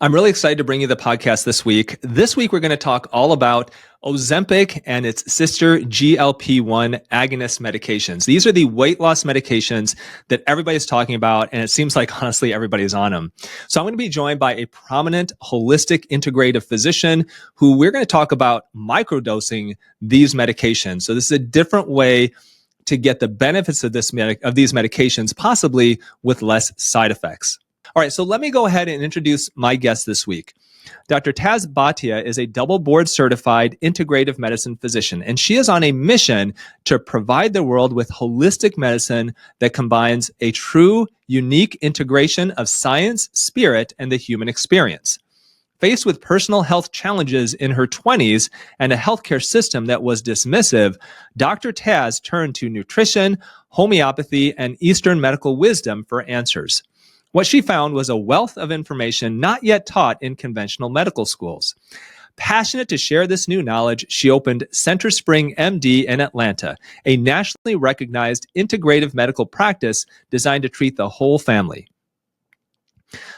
I'm really excited to bring you the podcast this week. This week, we're going to talk all about Ozempic and its sister GLP-1 agonist medications. These are the weight loss medications that everybody's talking about, and it seems like, honestly, everybody's on them. So I'm going to be joined by a prominent holistic integrative physician who we're going to talk about microdosing these medications. So this is a different way to get the benefits of these medications, possibly with less side effects. All right, so let me go ahead and introduce my guest this week. Dr. Taz Bhatia is a double board certified integrative medicine physician, and she is on a mission to provide the world with holistic medicine that combines a true, unique integration of science, spirit, and the human experience. Faced with personal health challenges in her 20s and a healthcare system that was dismissive, Dr. Taz turned to nutrition, homeopathy, and Eastern medical wisdom for answers. What she found was a wealth of information not yet taught in conventional medical schools. Passionate to share this new knowledge, she opened Center Spring MD in Atlanta, a nationally recognized integrative medical practice designed to treat the whole family.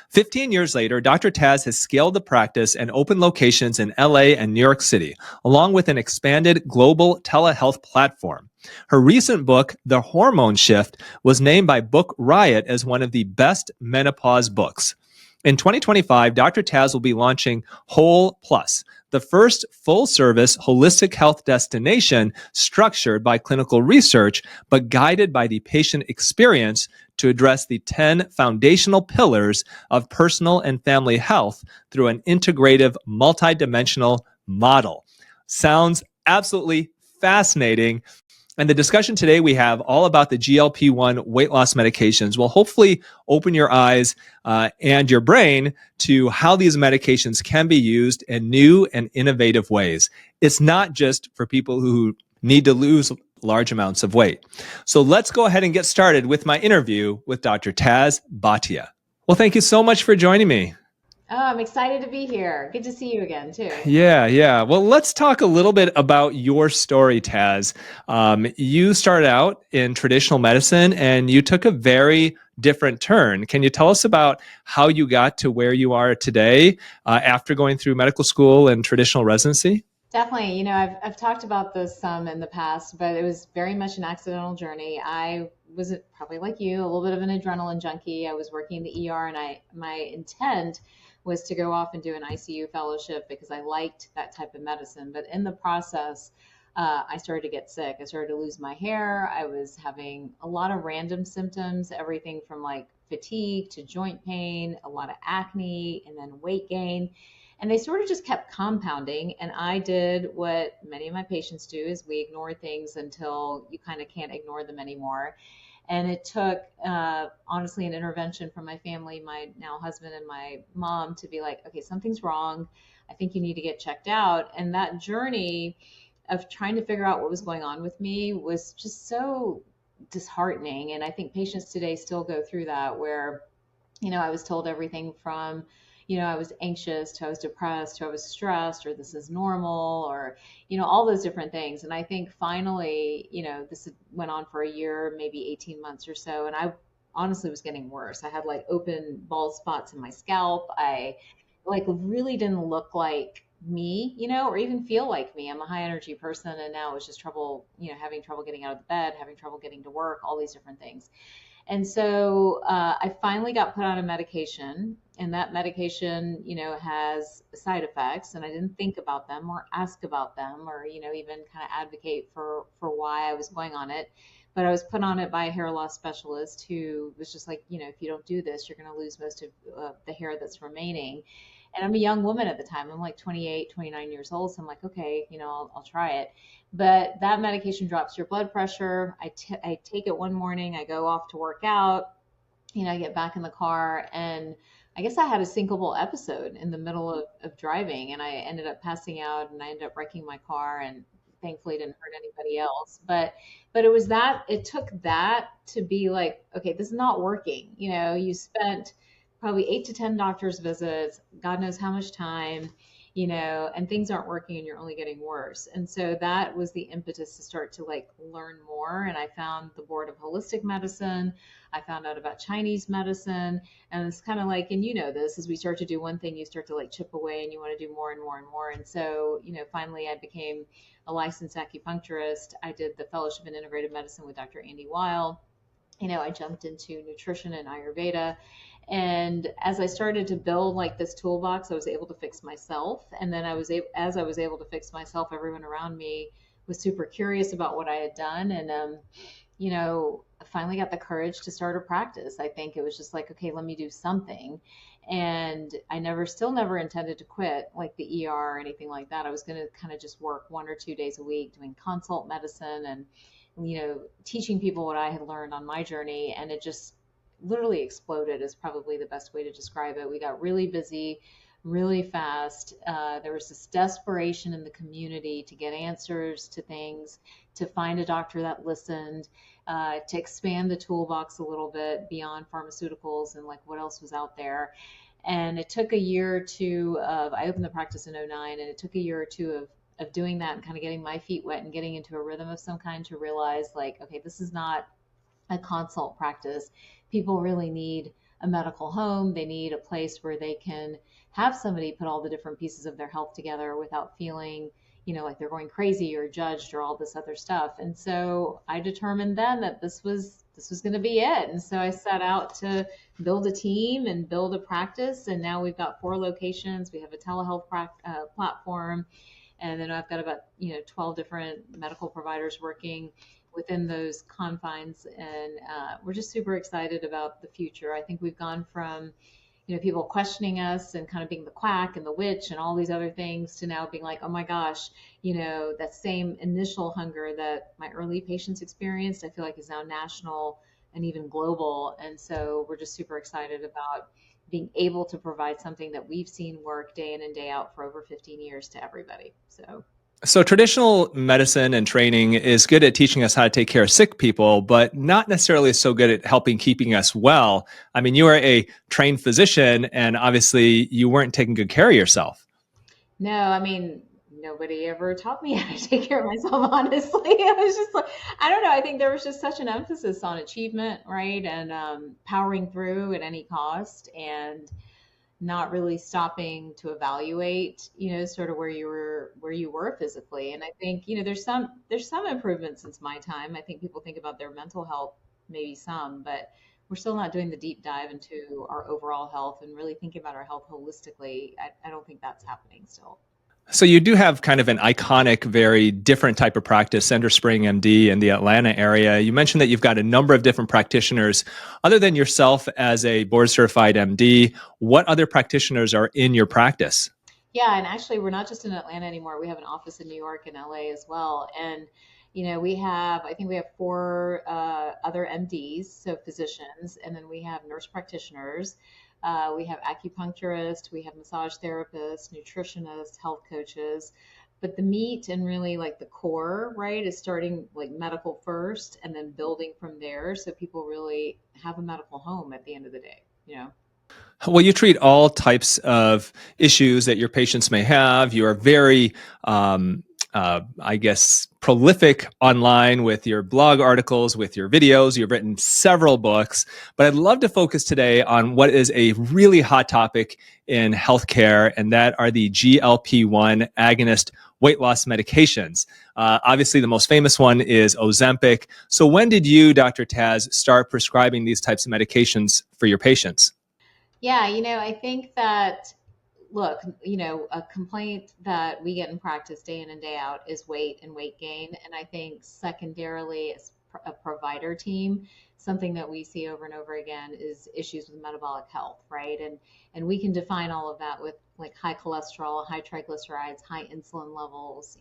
15 years later, Dr. Taz has scaled the practice and opened locations in LA and New York City, along with an expanded global telehealth platform. Her recent book, The Hormone Shift, was named by Book Riot as one of the best menopause books. In 2025, Dr. Taz will be launching Whole Plus, the first full-service holistic health destination structured by clinical research, but guided by the patient experience to address the 10 foundational pillars of personal and family health through an integrative, multidimensional model. Sounds absolutely fascinating. And the discussion today we have all about the GLP-1 weight loss medications will hopefully open your eyes and your brain to how these medications can be used in new and innovative ways. It's not just for people who need to lose large amounts of weight. So let's go ahead and get started with my interview with Dr. Taz Bhatia. Well, thank you so much for joining me. Oh, I'm excited to be here. Good to see you again, too. Yeah. Well, let's talk a little bit about your story, Taz. You started out in traditional medicine and you took a very different turn. Can you tell us about how you got to where you are today after going through medical school and traditional residency? Definitely. I've talked about this some in the past, but it was very much an accidental journey. I was probably like you, a little bit of an adrenaline junkie. I was working in the ER and my intent was to go off and do an ICU fellowship because I liked that type of medicine. But in the process, I started to get sick. I started to lose my hair. I was having a lot of random symptoms, everything from like fatigue to joint pain, a lot of acne, and then weight gain. And they sort of just kept compounding. And I did what many of my patients do is we ignore things until you kind of can't ignore them anymore. And it took, honestly, an intervention from my family, my now husband and my mom to be like, okay, something's wrong. I think you need to get checked out. And that journey of trying to figure out what was going on with me was just so disheartening. And I think patients today still go through that where, I was told everything from, I was anxious to I was depressed to I was stressed or this is normal or, all those different things. And I think finally, this went on for a year, maybe 18 months or so. And I honestly was getting worse. I had like open bald spots in my scalp. I like really didn't look like me, or even feel like me. I'm a high energy person. And now it's just trouble, having trouble getting out of the bed, having trouble getting to work, all these different things. And so I finally got put on a medication, and that medication, has side effects, and I didn't think about them or ask about them or, even kind of advocate for why I was going on it. But I was put on it by a hair loss specialist who was just like, if you don't do this, you're going to lose most of the hair that's remaining. And I'm a young woman at the time. I'm like 28, 29 years old. So I'm like, okay, I'll try it. But that medication drops your blood pressure. I take it one morning. I go off to work out. I get back in the car and I guess I had a syncopal episode in the middle of driving and I ended up passing out and I ended up wrecking my car and thankfully didn't hurt anybody else. But it took that to be like, okay, this is not working. You spent probably 8 to 10 doctor's visits, God knows how much time. and things aren't working and you're only getting worse. And so that was the impetus to start to like learn more. And I found the Board of Holistic Medicine. I found out about Chinese medicine. And it's kind of like, and this, as we start to do one thing, you start to like chip away and you want to do more and more and more. And so, finally I became a licensed acupuncturist. I did the fellowship in integrative medicine with Dr. Andy Weil. I jumped into nutrition and Ayurveda. And as I started to build like this toolbox, I was able to fix myself. And then as I was able to fix myself, everyone around me was super curious about what I had done. And, I finally got the courage to start a practice. I think it was just like, okay, let me do something. And I still never intended to quit like the ER or anything like that. I was going to kind of just work 1 or 2 days a week doing consult medicine and teaching people what I had learned on my journey. And it just literally exploded is probably the best way to describe it. We got really busy really fast. There was this desperation in the community to get answers to things, to find a doctor that listened, to expand the toolbox a little bit beyond pharmaceuticals and like what else was out there. And it took a year or two I opened the practice in '09, and it took a year or two of doing that and kind of getting my feet wet and getting into a rhythm of some kind to realize like, okay, this is not a consult practice. People really need a medical home. They need a place where they can have somebody put all the different pieces of their health together without feeling, like they're going crazy or judged or all this other stuff. And so I determined then that this was going to be it. And so I set out to build a team and build a practice. And now we've got 4 locations. We have a telehealth platform. And then I've got about 12 different medical providers working within those confines, and we're just super excited about the future. I think we've gone from people questioning us and kind of being the quack and the witch and all these other things to now being like, oh my gosh, that same initial hunger that my early patients experienced, I feel like is now national and even global. And so we're just super excited about being able to provide something that we've seen work day in and day out for over 15 years to everybody. So traditional medicine and training is good at teaching us how to take care of sick people, but not necessarily so good at keeping us well. I mean, you are a trained physician, and obviously you weren't taking good care of yourself. No, I mean, nobody ever taught me how to take care of myself, honestly. I was just like, I don't know. I think there was just such an emphasis on achievement, right? And powering through at any cost, and not really stopping to evaluate, sort of where you were physically. And I think, there's some improvement since my time. I think people think about their mental health, maybe some, but we're still not doing the deep dive into our overall health and really thinking about our health holistically. I don't think that's happening still. So you do have kind of an iconic, very different type of practice, Center Spring MD in the Atlanta area. You mentioned that you've got a number of different practitioners. Other than yourself as a board certified MD, what other practitioners are in your practice? Yeah, and actually we're not just in Atlanta anymore. We have an office in New York and LA as well. And I think we have 4 other MDs, so physicians, and then we have nurse practitioners. We have acupuncturists, we have massage therapists, nutritionists, health coaches. But the meat and really like the core, right, is starting like medical first and then building from there. So people really have a medical home at the end of the day. Well, you treat all types of issues that your patients may have. You are very, I guess, prolific online with your blog articles, with your videos. You've written several books, but I'd love to focus today on what is a really hot topic in healthcare, and that are the GLP-1 agonist weight loss medications. Obviously, the most famous one is Ozempic. So when did you, Dr. Taz, start prescribing these types of medications for your patients? Yeah, I think that, look, a complaint that we get in practice day in and day out is weight and weight gain. And I think secondarily, as a provider team, something that we see over and over again is issues with metabolic health, right? And we can define all of that with like high cholesterol, high triglycerides, high insulin levels,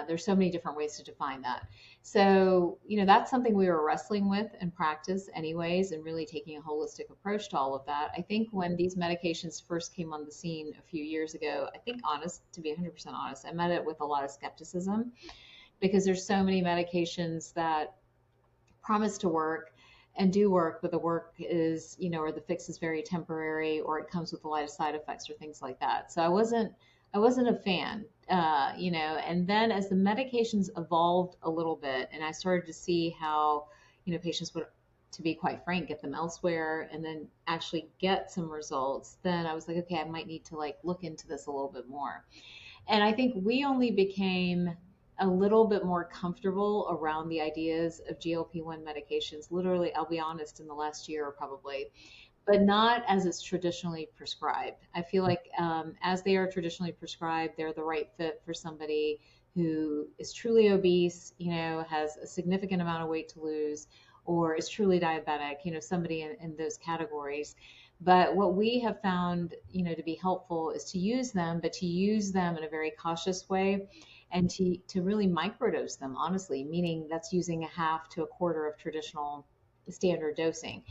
there's so many different ways to define that. So, that's something we were wrestling with in practice anyways, and really taking a holistic approach to all of that. I think when these medications first came on the scene a few years ago, I think to be 100% honest, I met it with a lot of skepticism because there's so many medications that promise to work and do work, but the work is, or the fix is very temporary, or it comes with a lot of side effects or things like that. So I wasn't a fan, and then as the medications evolved a little bit and I started to see how, patients would, to be quite frank, get them elsewhere and then actually get some results, then I was like, okay, I might need to like look into this a little bit more. And I think we only became a little bit more comfortable around the ideas of GLP-1 medications. Literally, I'll be honest, in the last year probably, but not as it's traditionally prescribed. I feel like as they are traditionally prescribed, they're the right fit for somebody who is truly obese, has a significant amount of weight to lose, or is truly diabetic, somebody in those categories. But what we have found, to be helpful is to use them, but to use them in a very cautious way and to really microdose them, honestly, meaning that's using a half to a quarter of traditional standard dosing.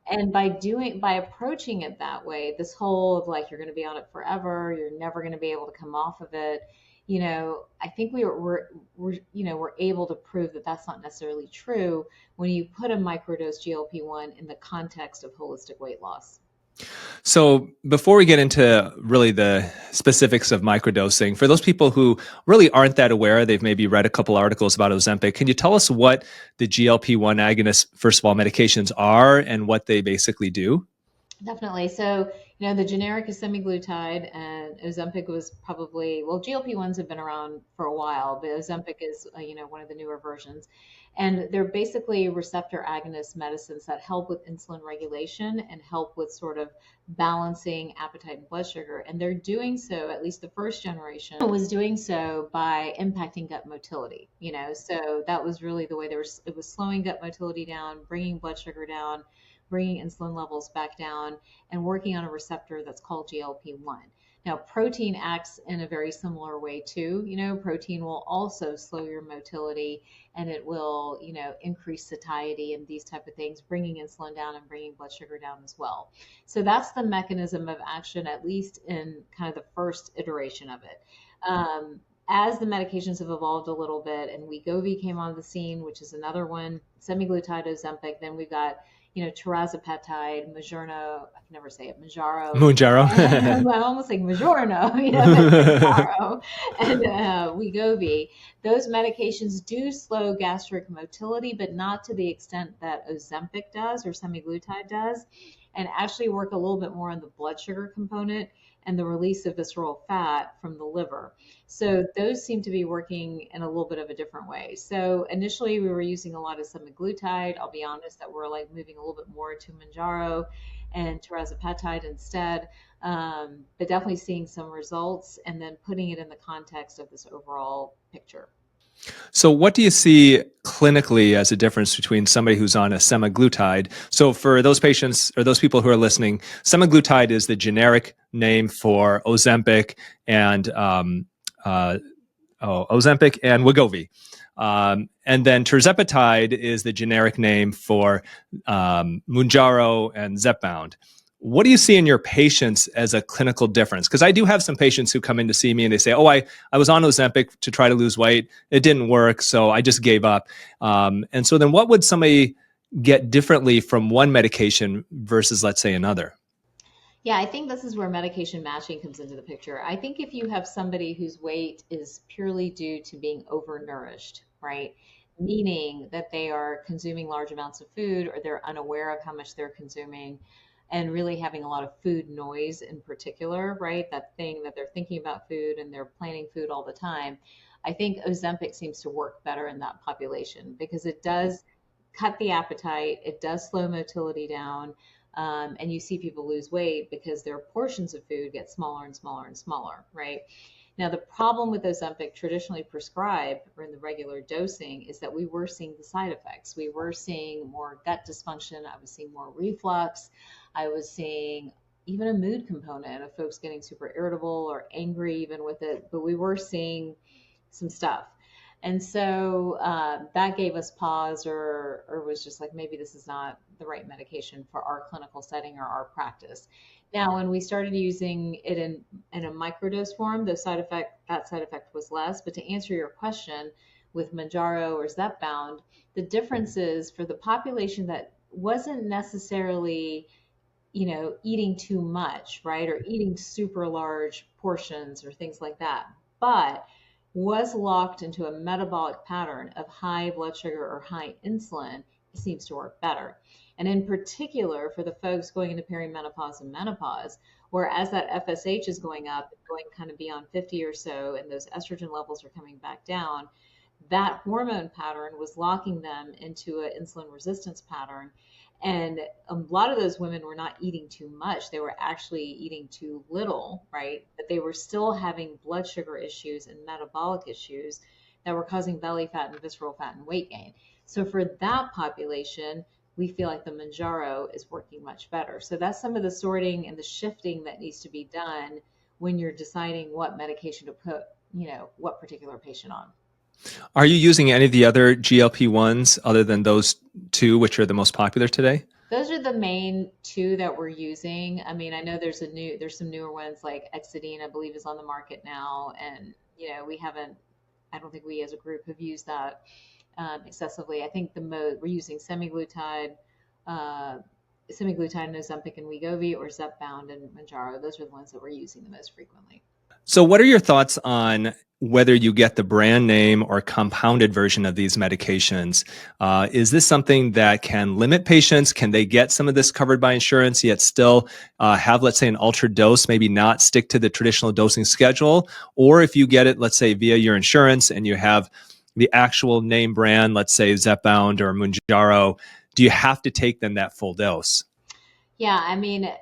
And by approaching it that way, this whole of like, you're going to be on it forever, you're never going to be able to come off of it, I think we're able to prove that that's not necessarily true when you put a microdose GLP-1 in the context of holistic weight loss. So before we get into really the specifics of microdosing, for those people who really aren't that aware, they've maybe read a couple articles about Ozempic. Can you tell us what the GLP-1 agonist, first of all, medications are and what they basically do? Definitely. So, the generic is semaglutide, and Ozempic was probably, well, GLP-1s have been around for a while, but Ozempic is, one of the newer versions. And they're basically receptor agonist medicines that help with insulin regulation and help with sort of balancing appetite and blood sugar. And they're doing so, at least the first generation was doing so by impacting gut motility, so that was really the way it was slowing gut motility down, bringing blood sugar down, bringing insulin levels back down, and working on a receptor that's called GLP-1. Now, protein acts in a very similar way too. Protein will also slow your motility, and it will, increase satiety and these type of things, bringing insulin down and bringing blood sugar down as well. So that's the mechanism of action, at least in kind of the first iteration of it. As the medications have evolved a little bit and Wegovy came on the scene, which is another one, semaglutide, Ozempic, then we've got tirzepatide, Mounjaro, I can never say it, Mounjaro. I'm almost like Mounjaro, Mounjaro, and Wegovy. Those medications do slow gastric motility, but not to the extent that Ozempic does or semaglutide does, and actually work a little bit more on the blood sugar component and the release of visceral fat from the liver. So those seem to be working in a little bit of a different way. So initially we were using a lot of semaglutide. I'll be honest that we're like moving a little bit more to Mounjaro and tirzepatide instead, but definitely seeing some results and then putting it in the context of this overall picture. So what do you see clinically as a difference between somebody who's on a semaglutide? So for those patients or those people who are listening, semaglutide is the generic name for Ozempic and Ozempic and Wegovy. And then tirzepatide is the generic name for Mounjaro and Zepbound. What do you see in your patients as a clinical difference? Because I do have some patients who come in to see me and they say, oh, I was on Ozempic to try to lose weight. It didn't work, so I just gave up. And so then what would somebody get differently from one medication versus, let's say, another? Yeah, I think this is where medication matching comes into the picture. I think if you have somebody whose weight is purely due to being overnourished, right? Meaning that they are consuming large amounts of food or they're unaware of how much they're consuming, and really having a lot of food noise in particular, right? That thing that they're thinking about food and they're planning food all the time. I think Ozempic seems to work better in that population because it does cut the appetite, it does slow motility down, and you see people lose weight because their portions of food get smaller and smaller and smaller, right? Now, the problem with Ozempic traditionally prescribed or in the regular dosing is that we were seeing the side effects. We were seeing more gut dysfunction. I was seeing more reflux. I was seeing even a mood component of folks getting super irritable or angry even with it, but we were seeing some stuff. And so that gave us pause or was just like, maybe this is not the right medication for our clinical setting or our practice. Now, when we started using it in a microdose form, that side effect was less. But to answer your question, with Mounjaro or Zepbound, the difference is for the population that wasn't necessarily, eating too much, right? Or eating super large portions or things like that, but was locked into a metabolic pattern of high blood sugar or high insulin. It seems to work better. And in particular, for the folks going into perimenopause and menopause, where as that FSH is going up, going kind of beyond 50 or so, and those estrogen levels are coming back down, that hormone pattern was locking them into an insulin resistance pattern. And a lot of those women were not eating too much. They were actually eating too little, right? But they were still having blood sugar issues and metabolic issues that were causing belly fat and visceral fat and weight gain. So for that population, we feel like the Mounjaro is working much better. So that's some of the sorting and the shifting that needs to be done when you're deciding what medication to put, what particular patient on. Are you using any of the other GLP-1s other than those two, which are the most popular today? Those are the main two that we're using. I mean, I know there's some newer ones like Exidine, I believe, is on the market now, and I don't think we as a group have used that excessively. I think we're using semaglutide, and Ozempic and Wegovy, or Zepbound and Mounjaro. Those are the ones that we're using the most frequently. So what are your thoughts on whether you get the brand name or compounded version of these medications? Is this something that can limit patients? Can they get some of this covered by insurance, yet still have, let's say, an ultra dose, maybe not stick to the traditional dosing schedule? Or if you get it, let's say, via your insurance and you have the actual name brand, let's say Zepbound or Mounjaro, do you have to take them that full dose? Yeah, I mean,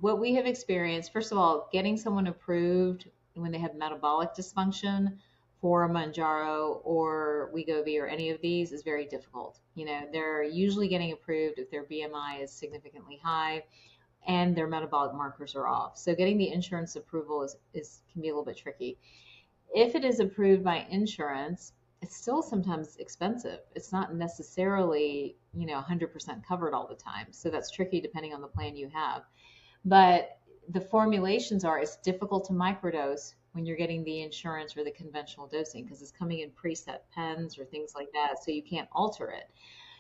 what we have experienced, first of all, getting someone approved when they have metabolic dysfunction for Mounjaro or Wegovy or any of these is very difficult. They're usually getting approved if their BMI is significantly high and their metabolic markers are off. So getting the insurance approval can be a little bit tricky. If it is approved by insurance, it's still sometimes expensive. It's not necessarily, 100% covered all the time. So that's tricky depending on the plan you have. But the formulations it's difficult to microdose when you're getting the insurance or the conventional dosing because it's coming in preset pens or things like that. So you can't alter it.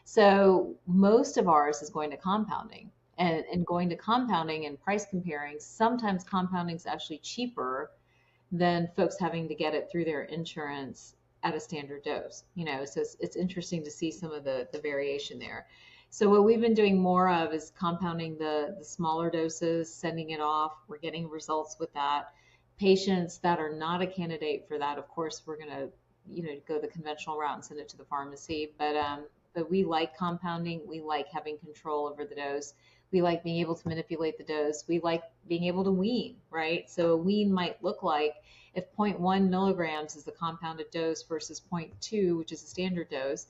So most of ours is going to compounding and going to compounding and price comparing. Sometimes compounding is actually cheaper than folks having to get it through their insurance at a standard dose, so it's interesting to see some of the variation there. So what we've been doing more of is compounding the smaller doses, sending it off. We're getting results with that. Patients that are not a candidate for that, of course, we're going to, go the conventional route and send it to the pharmacy. But we like compounding. We like having control over the dose. We like being able to manipulate the dose. We like being able to wean, right? So a wean might look like if 0.1 milligrams is the compounded dose versus 0.2, which is a standard dose.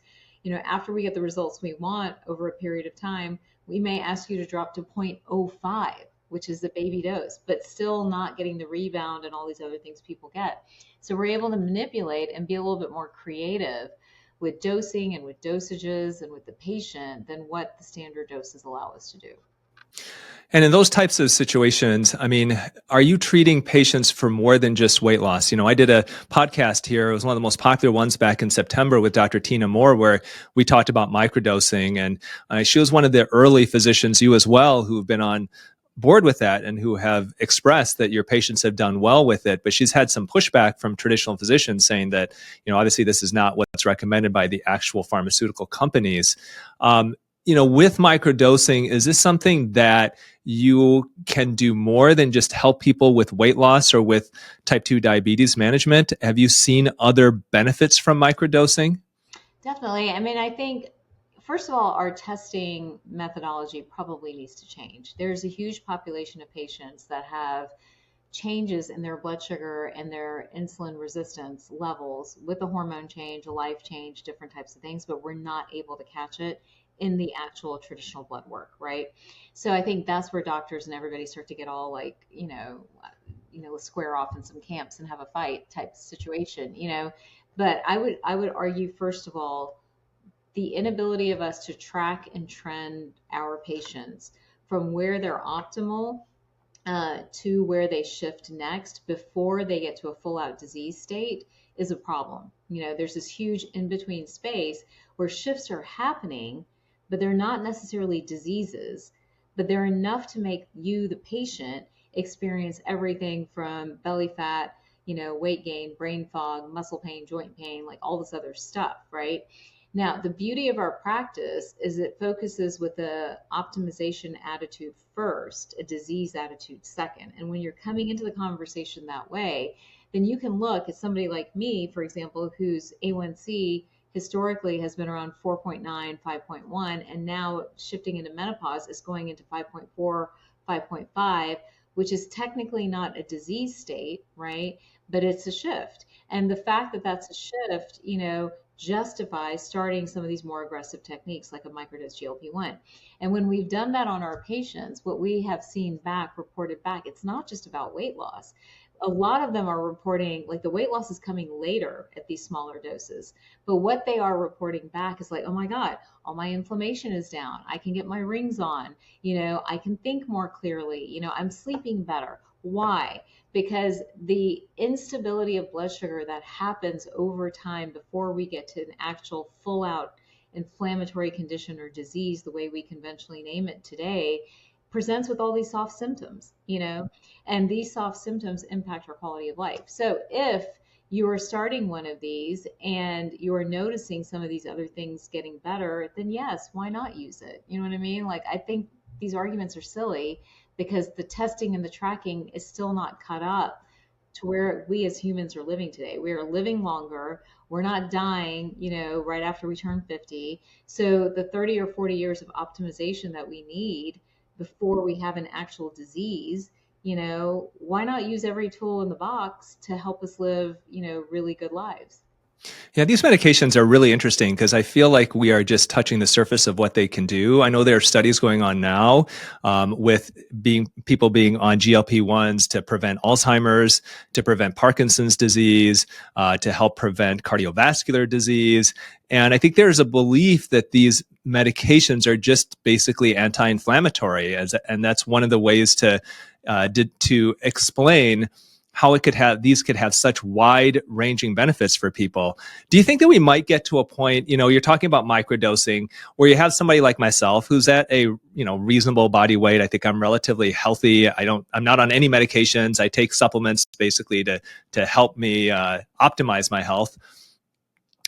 After we get the results we want over a period of time, we may ask you to drop to 0.05, which is the baby dose, but still not getting the rebound and all these other things people get. So we're able to manipulate and be a little bit more creative with dosing and with dosages and with the patient than what the standard doses allow us to do. And in those types of situations, I mean, are you treating patients for more than just weight loss? I did a podcast here. It was one of the most popular ones back in September with Dr. Tina Moore, where we talked about microdosing. And she was one of the early physicians, you as well, who have been on board with that and who have expressed that your patients have done well with it. But she's had some pushback from traditional physicians saying that, obviously this is not what's recommended by the actual pharmaceutical companies. With microdosing, is this something that you can do more than just help people with weight loss or with type 2 diabetes management? Have you seen other benefits from microdosing? Definitely. I mean, I think, first of all, our testing methodology probably needs to change. There's a huge population of patients that have changes in their blood sugar and their insulin resistance levels with a hormone change, a life change, different types of things, but we're not able to catch it in the actual traditional blood work, right? So I think that's where doctors and everybody start to get all like, let's square off in some camps and have a fight type situation, But I would argue, first of all, the inability of us to track and trend our patients from where they're optimal to where they shift next before they get to a full out disease state is a problem. There's this huge in between space where shifts are happening, but they're not necessarily diseases, but they're enough to make you, the patient, experience everything from belly fat, weight gain, brain fog, muscle pain, joint pain, like all this other stuff, right? Now, the beauty of our practice is it focuses with a optimization attitude first, a disease attitude second. And when you're coming into the conversation that way, then you can look at somebody like me, for example, whose A1C historically has been around 4.9, 5.1, and now shifting into menopause is going into 5.4, 5.5, which is technically not a disease state, right? But it's a shift. And the fact that that's a shift, justifies starting some of these more aggressive techniques like a microdose GLP-1. And when we've done that on our patients, what we have seen back, reported back, it's not just about weight loss. A lot of them are reporting like the weight loss is coming later at these smaller doses. But what they are reporting back is like, oh my God, all my inflammation is down. I can get my rings on. I can think more clearly. I'm sleeping better. Why? Because the instability of blood sugar that happens over time before we get to an actual full out inflammatory condition or disease, the way we conventionally name it today, presents with all these soft symptoms, and these soft symptoms impact our quality of life. So if you are starting one of these and you're noticing some of these other things getting better, then yes, why not use it? You know what I mean? Like, I think these arguments are silly because the testing and the tracking is still not caught up to where we as humans are living today. We are living longer. We're not dying, right after we turn 50. So the 30 or 40 years of optimization that we need before we have an actual disease, why not use every tool in the box to help us live, really good lives? Yeah, these medications are really interesting because I feel like we are just touching the surface of what they can do. I know there are studies going on now with people being on GLP-1s to prevent Alzheimer's, to prevent Parkinson's disease, to help prevent cardiovascular disease. And I think there's a belief that these medications are just basically anti-inflammatory, and that's one of the ways to explain how these could have such wide ranging benefits for people. Do you think that we might get to a point, you're talking about microdosing, where you have somebody like myself who's at a, reasonable body weight. I think I'm relatively healthy. I'm not on any medications. I take supplements basically to help me optimize my health.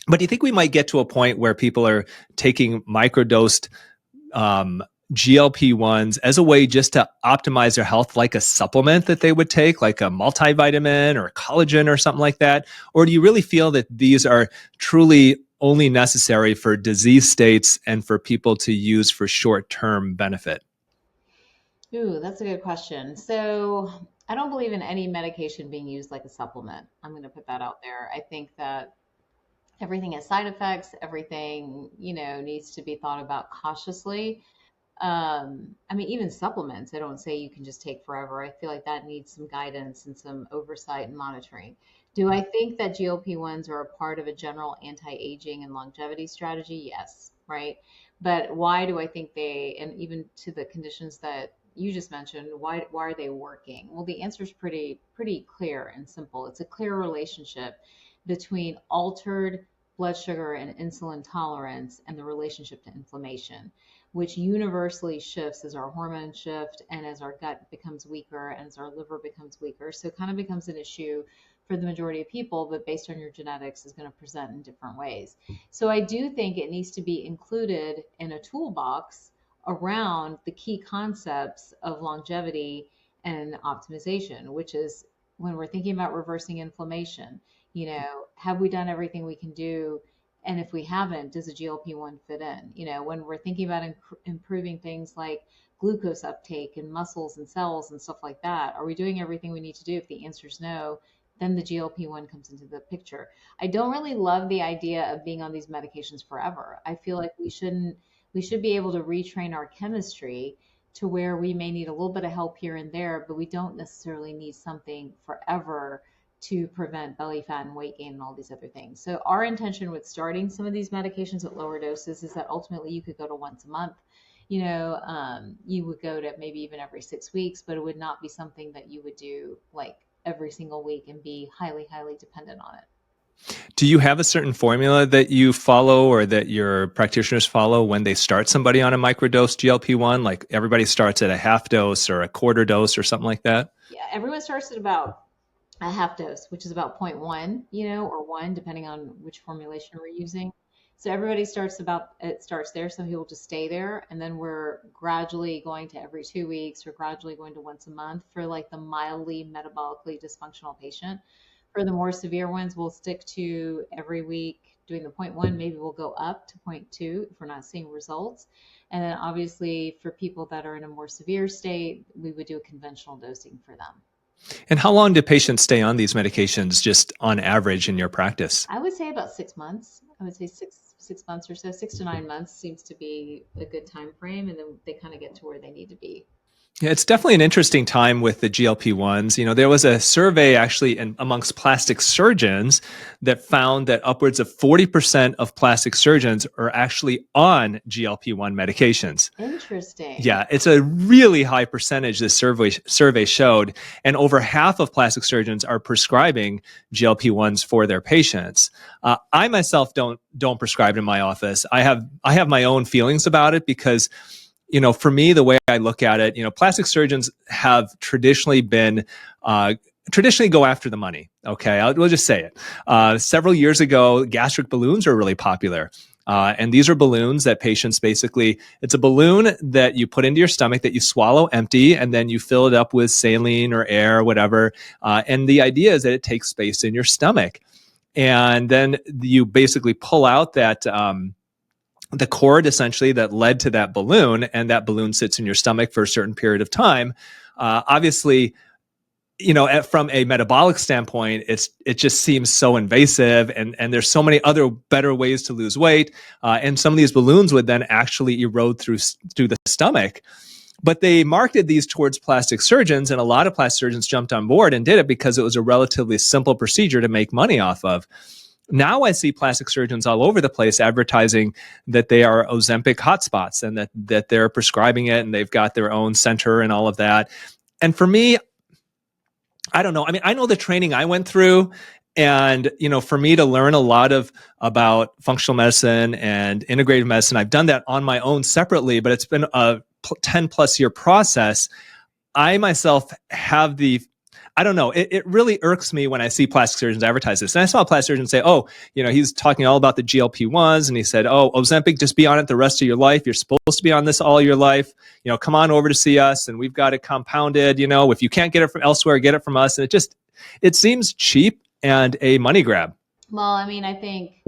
But do you think we might get to a point where people are taking microdosed GLP-1s as a way just to optimize their health, like a supplement that they would take, like a multivitamin or collagen or something like that? Or do you really feel that these are truly only necessary for disease states and for people to use for short-term benefit? Ooh, that's a good question. So I don't believe in any medication being used like a supplement. I'm going to put that out there. I think that everything has side effects. Everything, needs to be thought about cautiously. I mean, even supplements, I don't say you can just take forever. I feel like that needs some guidance and some oversight and monitoring. Do I think that GLP-1s are a part of a general anti-aging and longevity strategy? Yes, right? But why do I think and even to the conditions that you just mentioned, why are they working? Well, the answer is pretty clear and simple. It's a clear relationship between altered blood sugar and insulin tolerance and the relationship to inflammation, which universally shifts as our hormones shift and as our gut becomes weaker and as our liver becomes weaker. So it kind of becomes an issue for the majority of people, but based on your genetics is going to present in different ways. So I do think it needs to be included in a toolbox around the key concepts of longevity and optimization, which is when we're thinking about reversing inflammation, have we done everything we can do? And if we haven't, does a GLP-1 fit in? When we're thinking about improving things like glucose uptake in muscles and cells and stuff like that, are we doing everything we need to do? If the answer is no, then the GLP-1 comes into the picture. I don't really love the idea of being on these medications forever. I feel like we should be able to retrain our chemistry to where we may need a little bit of help here and there, but we don't necessarily need something forever to prevent belly fat and weight gain and all these other things. So our intention with starting some of these medications at lower doses is that ultimately you could go to once a month. You would go to maybe even every 6 weeks, but it would not be something that you would do like every single week and be highly, highly dependent on it. Do you have a certain formula that you follow or that your practitioners follow when they start somebody on a microdose GLP-1? Like everybody starts at a half dose or a quarter dose or something like that? Yeah, everyone starts at about a half dose, which is about zero point 0.1, or one, depending on which formulation we're using. So everybody starts there. Some people just stay there, and then we're gradually going to every 2 weeks or gradually going to once a month for like the mildly metabolically dysfunctional patient. For the more severe ones, we'll stick to every week doing the zero point 0.1. Maybe we'll go up to zero point 0.2 if we're not seeing results. And then obviously for people that are in a more severe state, we would do a conventional dosing for them. And how long do patients stay on these medications just on average in your practice? I would say about 6 months. I would say six months or so. 6 to 9 months seems to be a good time frame, and then they kind of get to where they need to be. Yeah, it's definitely an interesting time with the GLP-1s. There was a survey actually amongst plastic surgeons that found that upwards of 40% of plastic surgeons are actually on GLP-1 medications. Interesting. Yeah, it's a really high percentage, this survey showed, and over half of plastic surgeons are prescribing GLP-1s for their patients. I myself don't prescribe in my office. I have my own feelings about it because for me, the way I look at it, plastic surgeons have traditionally go after the money. Okay, we'll just say it. Several years ago, gastric balloons are really popular. And these are balloons that patients it's a balloon that you put into your stomach that you swallow empty, and then you fill it up with saline or air or whatever. And the idea is that it takes space in your stomach. And then you basically pull out the cord essentially that led to that balloon, and that balloon sits in your stomach for a certain period of time. Obviously, from a metabolic standpoint, it just seems so invasive, and there's so many other better ways to lose weight. And some of these balloons would then actually erode through the stomach. But they marketed these towards plastic surgeons, and a lot of plastic surgeons jumped on board and did it because it was a relatively simple procedure to make money off of. Now I see plastic surgeons all over the place advertising that they are Ozempic hotspots and that they're prescribing it and they've got their own center and all of that. And for me, I don't know. I mean, I know the training I went through, and for me to learn a lot about functional medicine and integrative medicine, I've done that on my own separately, but it's been a 10 plus year process. I myself have I don't know. It really irks me when I see plastic surgeons advertise this. And I saw a plastic surgeon say, he's talking all about the GLP-1s. And he said, Ozempic, just be on it the rest of your life. You're supposed to be on this all your life. Come on over to see us and we've got it compounded. If you can't get it from elsewhere, get it from us. And it seems cheap and a money grab. Well, I mean, I think,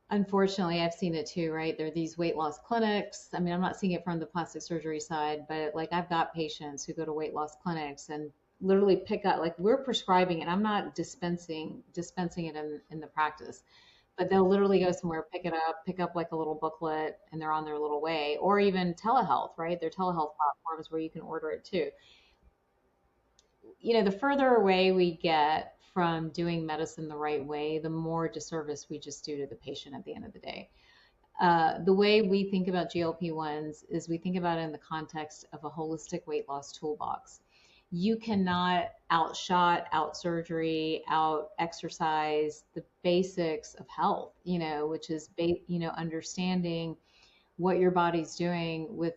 unfortunately, I've seen it too, right? There are these weight loss clinics. I mean, I'm not seeing it from the plastic surgery side, but like I've got patients who go to weight loss clinics and literally pick up, like we're prescribing it. I'm not dispensing it in the practice, but they'll literally go somewhere, pick up like a little booklet, and they're on their little way. Or even telehealth, right? There are telehealth platforms where you can order it too. The further away we get from doing medicine the right way, the more disservice we just do to the patient at the end of the day. The way we think about GLP-1s is we think about it in the context of a holistic weight loss toolbox. You cannot outshot, out surgery, out exercise the basics of health, which is, understanding what your body's doing with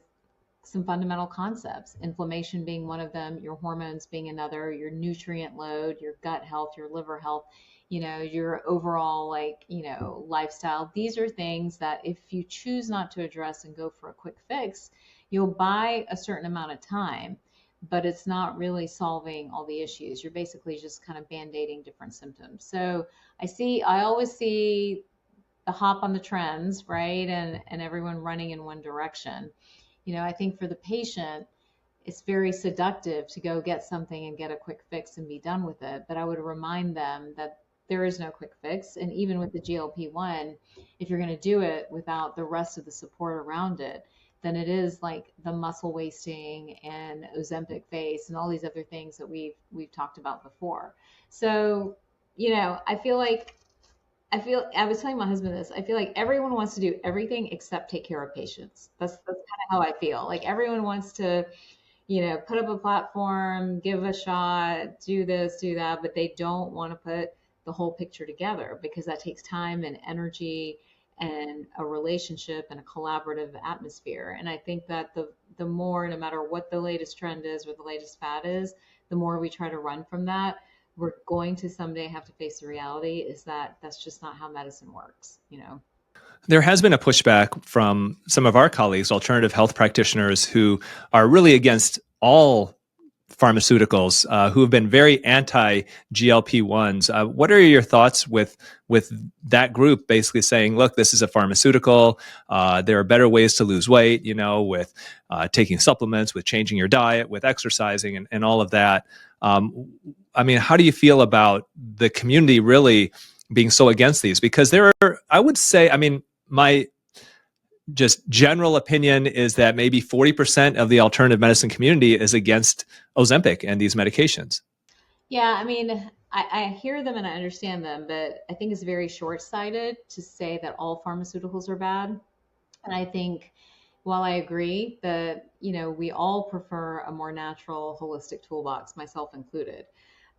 some fundamental concepts, inflammation being one of them, your hormones being another, your nutrient load, your gut health, your liver health, your overall lifestyle. These are things that if you choose not to address and go for a quick fix, you'll buy a certain amount of time, but it's not really solving all the issues. You're basically just kind of band-aiding different symptoms. So I always see the hop on the trends, right? And everyone running in one direction. I think for the patient, it's very seductive to go get something and get a quick fix and be done with it. But I would remind them that there is no quick fix. And even with the GLP-1, if you're going to do it without the rest of the support around it, then it is like the muscle wasting and Ozempic face and all these other things that we've talked about before. So, I was telling my husband this. I feel like everyone wants to do everything except take care of patients. That's kind of how I feel. Like everyone wants to, put up a platform, give a shot, do this, do that, but they don't want to put the whole picture together, because that takes time and energy and a relationship and a collaborative atmosphere. And I think that the more, no matter what the latest trend is or the latest fad is, the more we try to run from that, we're going to someday have to face the reality is that that's just not how medicine works, you know? There has been a pushback from some of our colleagues, alternative health practitioners, who are really against all pharmaceuticals, who have been very anti GLP-1s. What are your thoughts with that group basically saying, look, this is a pharmaceutical. There are better ways to lose weight, with taking supplements, with changing your diet, with exercising, and all of that. I mean, how do you feel about the community really being so against these? Because there are, I would say, I mean, my just general opinion is that maybe 40% of the alternative medicine community is against Ozempic and these medications. Yeah, I mean, I hear them and I understand them, but I think it's very short-sighted to say that all pharmaceuticals are bad. And I think while I agree that, we all prefer a more natural, holistic toolbox, myself included,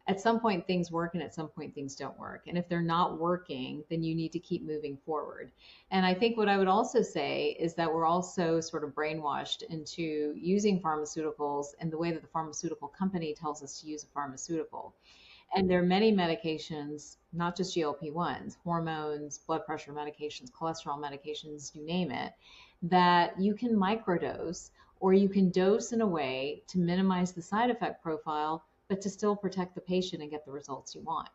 at some point things work and at some point things don't work. And if they're not working, then you need to keep moving forward. And I think what I would also say is that we're also sort of brainwashed into using pharmaceuticals in the way that the pharmaceutical company tells us to use a pharmaceutical. And there are many medications, not just GLP-1s, hormones, blood pressure medications, cholesterol medications, you name it, that you can microdose or you can dose in a way to minimize the side effect profile, but to still protect the patient and get the results you want.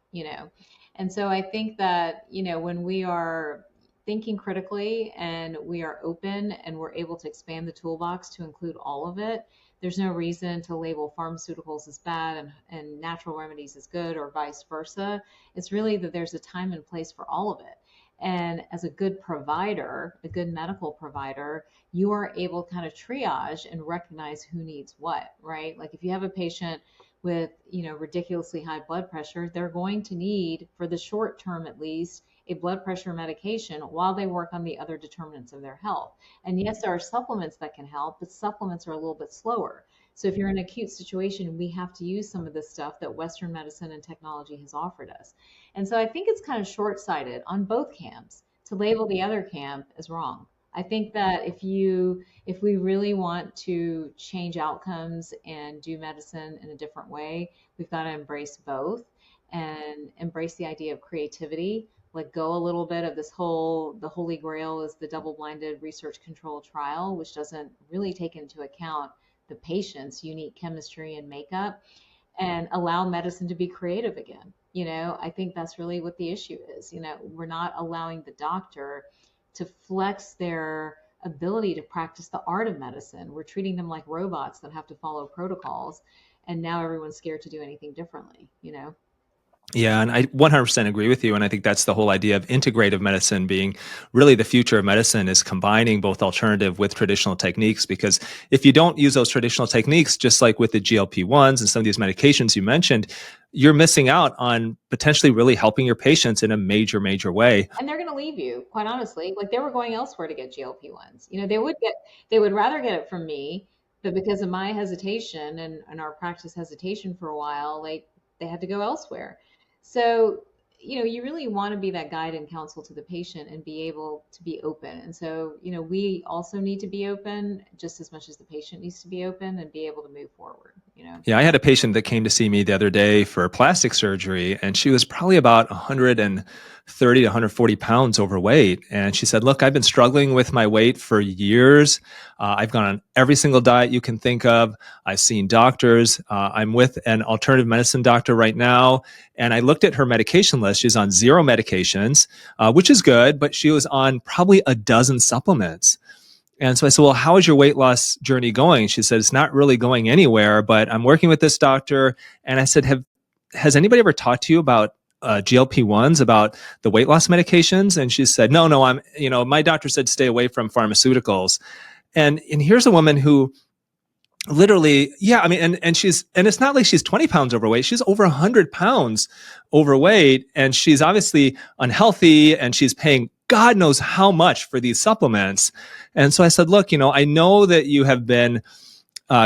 And so I think that, when we are thinking critically and we are open and we're able to expand the toolbox to include all of it, there's no reason to label pharmaceuticals as bad and natural remedies as good or vice versa. It's really that there's a time and place for all of it. And as a good provider, a good medical provider, you are able to kind of triage and recognize who needs what, right? Like if you have a patient with, ridiculously high blood pressure, they're going to need, for the short term at least, a blood pressure medication while they work on the other determinants of their health. And yes, there are supplements that can help, but supplements are a little bit slower. So if you're in an acute situation, we have to use some of this stuff that Western medicine and technology has offered us. And so I think it's kind of short-sighted on both camps to label the other camp as wrong. I think that if we really want to change outcomes and do medicine in a different way, we've got to embrace both and embrace the idea of creativity. Let go a little bit of the holy grail is the double-blinded research controlled trial, which doesn't really take into account the patient's unique chemistry and makeup, and allow medicine to be creative again. I think that's really what the issue is. We're not allowing the doctor to flex their ability to practice the art of medicine. We're treating them like robots that have to follow protocols, and now everyone's scared to do anything differently. Yeah, and I 100% agree with you. And I think that's the whole idea of integrative medicine being really the future of medicine, is combining both alternative with traditional techniques. Because if you don't use those traditional techniques, just like with the GLP-1s and some of these medications you mentioned, you're missing out on potentially really helping your patients in a major, major way. And they're going to leave you, quite honestly. Like they were going elsewhere to get GLP-1s. They would rather get it from me, but because of my hesitation and our practice hesitation for a while, they had to go elsewhere. So, you really want to be that guide and counsel to the patient and be able to be open. And so, we also need to be open just as much as the patient needs to be open and be able to move forward. Yeah, I had a patient that came to see me the other day for plastic surgery, and she was probably about 130 to 140 pounds overweight. And she said, look, I've been struggling with my weight for years. I've gone on every single diet you can think of. I've seen doctors. I'm with an alternative medicine doctor right now. And I looked at her medication list. She's on 0 medications, which is good, but she was on probably a dozen supplements. And so I said, well, how is your weight loss journey going? She said, it's not really going anywhere, but I'm working with this doctor. And I said, has anybody ever talked to you about GLP-1s, about the weight loss medications? And she said, no, my doctor said stay away from pharmaceuticals. And here's a woman who literally, yeah, I mean, and it's not like she's 20 pounds overweight. She's over 100 pounds overweight, and she's obviously unhealthy, and she's paying God knows how much for these supplements. And so I said, look, I know that you have been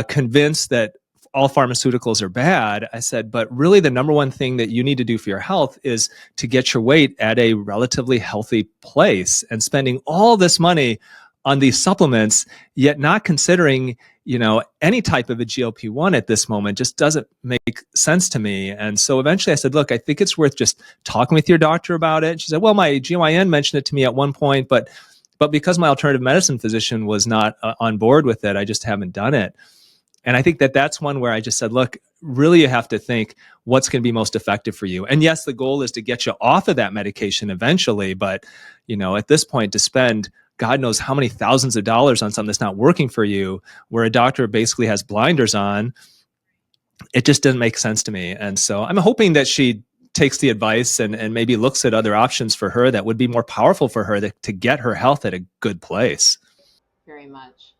convinced that all pharmaceuticals are bad. I said, but really the number one thing that you need to do for your health is to get your weight at a relatively healthy place. And spending all this money on these supplements, yet not considering, any type of a GLP-1 at this moment just doesn't make sense to me. And so eventually I said, look, I think it's worth just talking with your doctor about it. She said, well, my GYN mentioned it to me at one point, but because my alternative medicine physician was not on board with it, I just haven't done it. And I think that that's one where I just said, look, really you have to think what's going to be most effective for you. And yes, the goal is to get you off of that medication eventually. But, at this point, to spend God knows how many thousands of dollars on something that's not working for you, where a doctor basically has blinders on, it just doesn't make sense to me. And so I'm hoping that she takes the advice and maybe looks at other options for her that would be more powerful for her to get her health at a good place. Very much.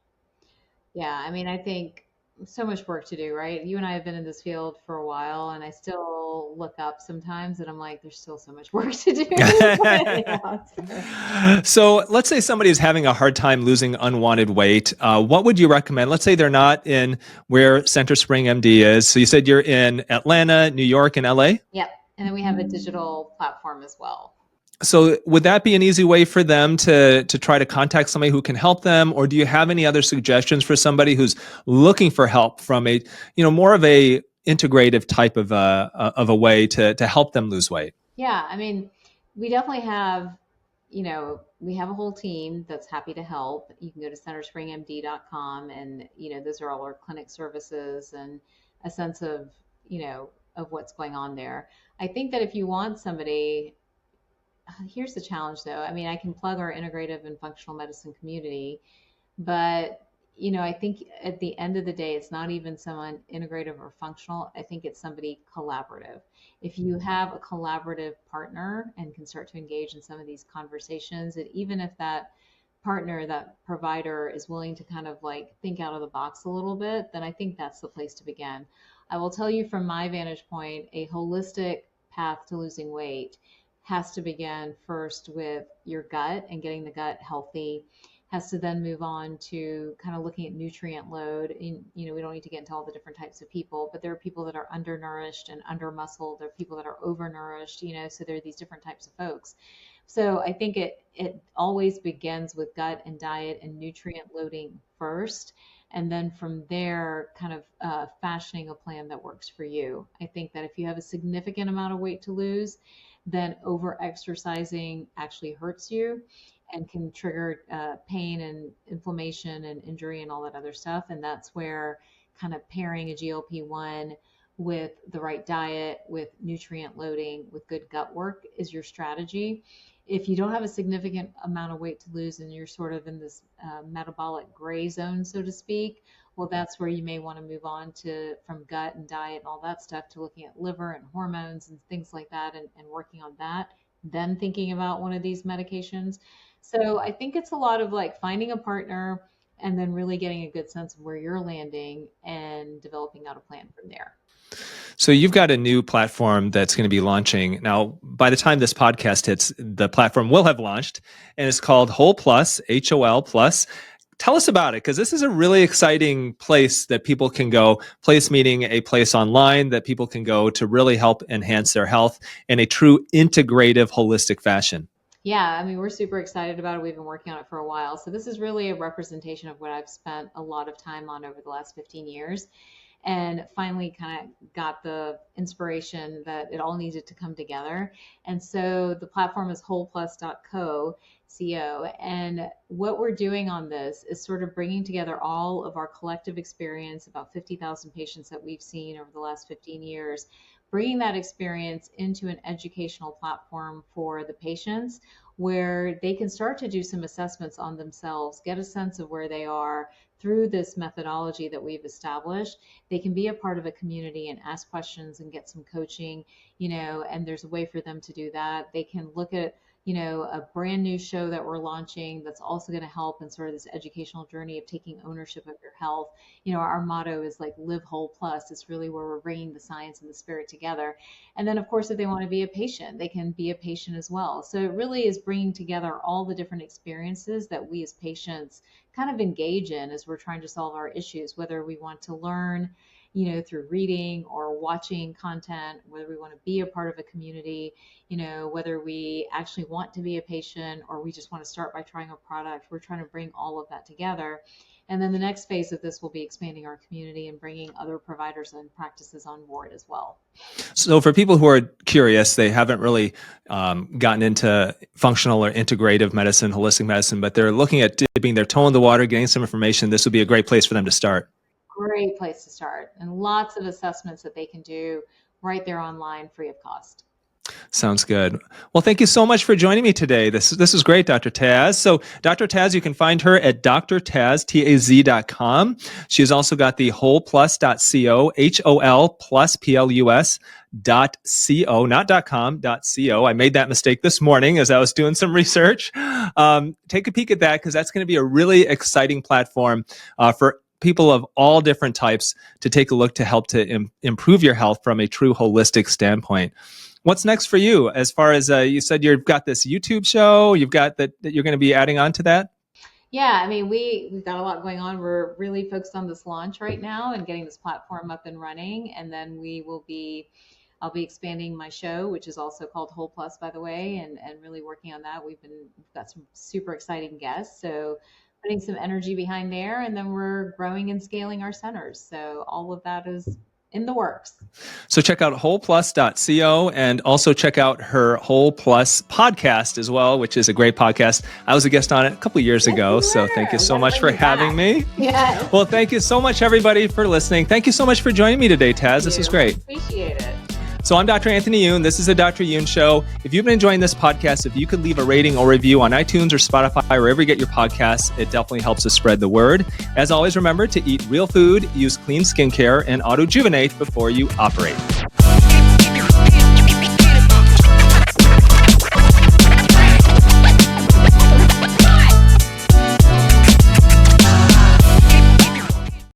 Yeah, I mean, I think so much work to do, right? You and I have been in this field for a while, and I still look up sometimes and I'm like, there's still so much work to do. So let's say somebody is having a hard time losing unwanted weight. What would you recommend? Let's say they're not in where Center Spring MD is. So you said you're in Atlanta, New York, and LA? Yep. And then we have a digital platform as well. So would that be an easy way for them to try to contact somebody who can help them? Or do you have any other suggestions for somebody who's looking for help from a, more of a integrative type of a way to help them lose weight? Yeah, I mean, we definitely have, we have a whole team that's happy to help. You can go to centerspringmd.com and, those are all our clinic services and a sense of, of what's going on there. I think that if you want somebody, here's the challenge though. I mean, I can plug our integrative and functional medicine community, but I think at the end of the day, it's not even someone integrative or functional. I think it's somebody collaborative. If you have a collaborative partner and can start to engage in some of these conversations, and even if that partner, that provider is willing to kind of like think out of the box a little bit, then I think that's the place to begin. I will tell you from my vantage point, a holistic path to losing weight has to begin first with your gut and getting the gut healthy, has to then move on to kind of looking at nutrient load. And, we don't need to get into all the different types of people, but there are people that are undernourished and under muscled. There are people that are overnourished, so there are these different types of folks. So I think it always begins with gut and diet and nutrient loading first. And then from there, kind of fashioning a plan that works for you. I think that if you have a significant amount of weight to lose, then over exercising actually hurts you and can trigger pain and inflammation and injury and all that other stuff. And that's where kind of pairing a GLP-1 with the right diet, with nutrient loading, with good gut work is your strategy. If you don't have a significant amount of weight to lose and you're sort of in this metabolic gray zone, so to speak, well, that's where you may want to move on to from gut and diet and all that stuff to looking at liver and hormones and things like that and working on that, then thinking about one of these medications. So I think it's a lot of like finding a partner and then really getting a good sense of where you're landing and developing out a plan from there. So you've got a new platform that's going to be launching. Now, by the time this podcast hits, the platform will have launched, and it's called Whole Plus, HOL Plus. Tell us about it, because this is a really exciting place that people can go, place meaning a place online that people can go to really help enhance their health in a true integrative, holistic fashion. Yeah, I mean, we're super excited about it. We've been working on it for a while. So this is really a representation of what I've spent a lot of time on over the last 15 years. And finally kind of got the inspiration that it all needed to come together. And so the platform is wholeplus.co. And what we're doing on this is sort of bringing together all of our collective experience, about 50,000 patients that we've seen over the last 15 years, bringing that experience into an educational platform for the patients where they can start to do some assessments on themselves, get a sense of where they are through this methodology that we've established. They can be a part of a community and ask questions and get some coaching, and there's a way for them to do that. They can look at a brand new show that we're launching that's also going to help in sort of this educational journey of taking ownership of your health. Our motto is like live whole plus. It's really where we're bringing the science and the spirit together. And then of course, if they want to be a patient, they can be a patient as well. So it really is bringing together all the different experiences that we as patients kind of engage in as we're trying to solve our issues, whether we want to learn through reading or watching content, whether we want to be a part of a community, whether we actually want to be a patient or we just want to start by trying a product. We're trying to bring all of that together. And then the next phase of this will be expanding our community and bringing other providers and practices on board as well. So for people who are curious, they haven't really gotten into functional or integrative medicine, holistic medicine, but they're looking at dipping their toe in the water, getting some information. This would be a great place for them to start. Great place to start. And lots of assessments that they can do right there online, free of cost. Sounds good. Well, thank you so much for joining me today. This is great, Dr. Taz. So Dr. Taz, you can find her at drtaz.com. She's also got the wholeplus.co, HOL plus PLUS.co, not .com, .co. I made that mistake this morning as I was doing some research. Take a peek at that because that's going to be a really exciting platform for people of all different types to take a look to help to improve your health from a true holistic standpoint. What's next for you? As far as you said, you've got this YouTube show, you've got that you're going to be adding on to that? Yeah, I mean, we've got a lot going on. We're really focused on this launch right now and getting this platform up and running. And then I'll be expanding my show, which is also called Whole Plus, by the way, and really working on that. We've got some super exciting guests. So putting some energy behind there, and then we're growing and scaling our centers. So all of that is in the works. So check out wholeplus.co and also check out her Whole Plus podcast as well, which is a great podcast. I was a guest on it a couple of years ago. So thank you so much for having me. Yeah. Well, thank you so much, everybody, for listening. Thank you so much for joining me today, Taz. This was great. Appreciate it. So I'm Dr. Anthony Youn. This is the Dr. Youn Show. If you've been enjoying this podcast, if you could leave a rating or review on iTunes or Spotify, wherever you get your podcasts, it definitely helps us spread the word. As always, remember to eat real food, use clean skincare, and auto-juvenate before you operate.